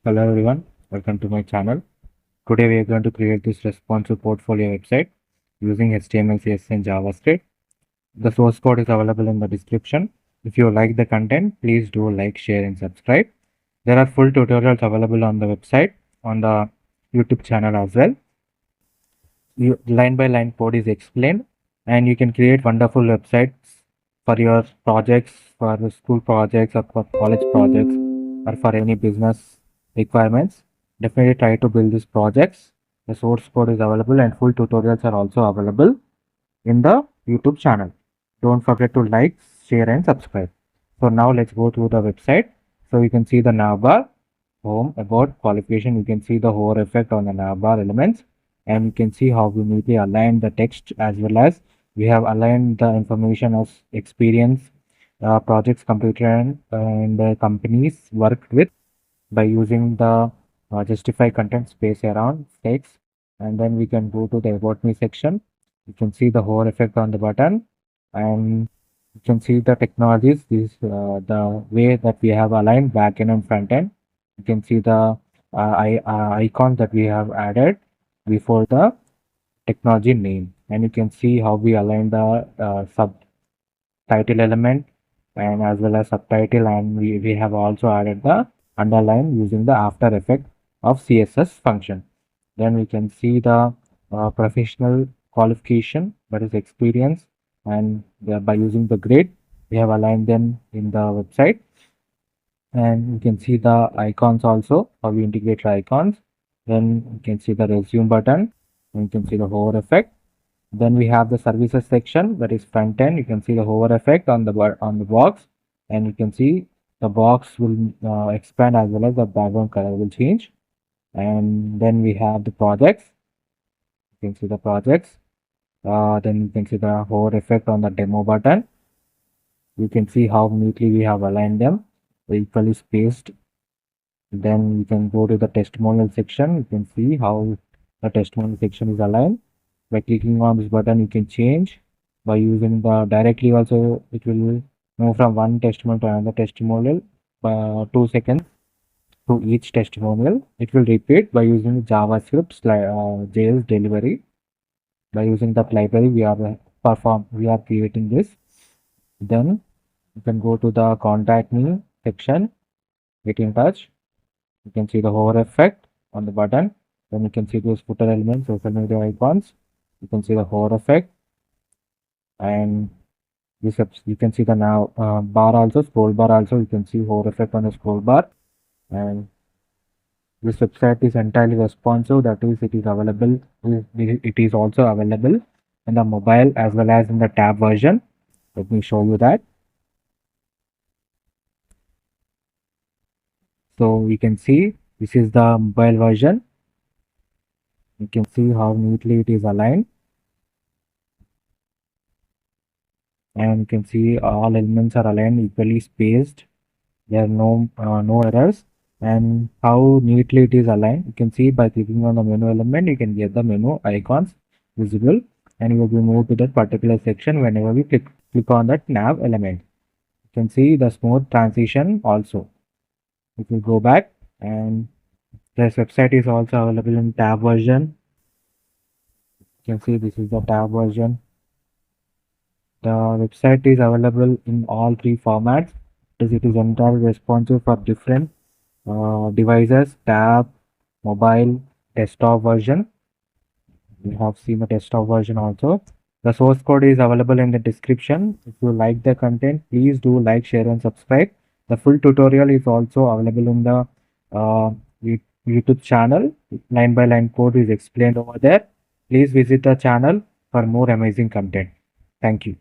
Hello everyone, welcome to my channel. Today we are going to create this responsive portfolio website using HTML, CSS and JavaScript. The source code is available in the description. If you like the content, please do like, share and subscribe. There are full tutorials available on the website, on the YouTube channel as well. Line by line code is explained and you can create wonderful websites for your projects, for school projects or for college projects or for any business requirements. Definitely try to build these projects. The source code is available and full tutorials are also available in the YouTube channel. Don't forget to like, share and subscribe. So now let's go to the website. So you can see the navbar, home, about, qualification. You can see the hover effect on the navbar elements and you can see how we neatly align the text as well as we have aligned the information of experience, projects completed and companies worked with by using the justify content space around text, and then we can go to the about me section. You can see the hover effect on the button and you can see the technologies. This the way that we have aligned backend and front end. You can see the icons that we have added before the technology name, and you can see how we align the subtitle element and as well as subtitle, and we have also added the underline using the after effect of CSS function. Then we can see the professional qualification, that is experience, and by using the grid we have aligned them in the website. And you can see the icons also, how we integrate the icons. Then you can see the resume button and you can see the hover effect. Then we have the services section, that is front end. You can see the hover effect on the box and you can see the box will expand as well as the background color will change. And then we have the projects. You can see the projects. Then you can see the hover effect on the demo button. You can see how neatly we have aligned them, equally spaced. Then we can go to the testimonial section. You can see how the testimonial section is aligned. By clicking on this button, you can change. By using the directly also, it will move from one testimonial to another testimonial by 2 seconds to each testimonial. It will repeat by using JavaScript JS delivery. By using that library, we are creating this. Then you can go to the contact me section, get in touch. You can see the hover effect on the button. Then you can see those footer elements, social media icons. You can see the hover effect, and this you can see the now bar also, scroll bar also. You can see hover effect on the scroll bar, and this website is entirely responsive. That is, it is available. It is also available in the mobile as well as in the tab version. Let me show you that. So you can see this is the mobile version. You can see how neatly it is aligned, and you can see all elements are aligned, equally spaced. There are no errors, and how neatly it is aligned. You can see by clicking on the menu element, you can get the menu icons visible, and you will be moved to that particular section whenever we click on that nav element. You can see the smooth transition also. If we go back, and this website is also available in tab version. You can see this is the tab version. The website is available in all three formats, as it is entirely responsive for different devices: tab, mobile, desktop version. We have seen the desktop version also. The source code is available in the description. If you like the content, please do like, share and subscribe. The full tutorial is also available in the uh, YouTube channel. Line by line code is explained over there. Please visit the channel for more amazing content. Thank you.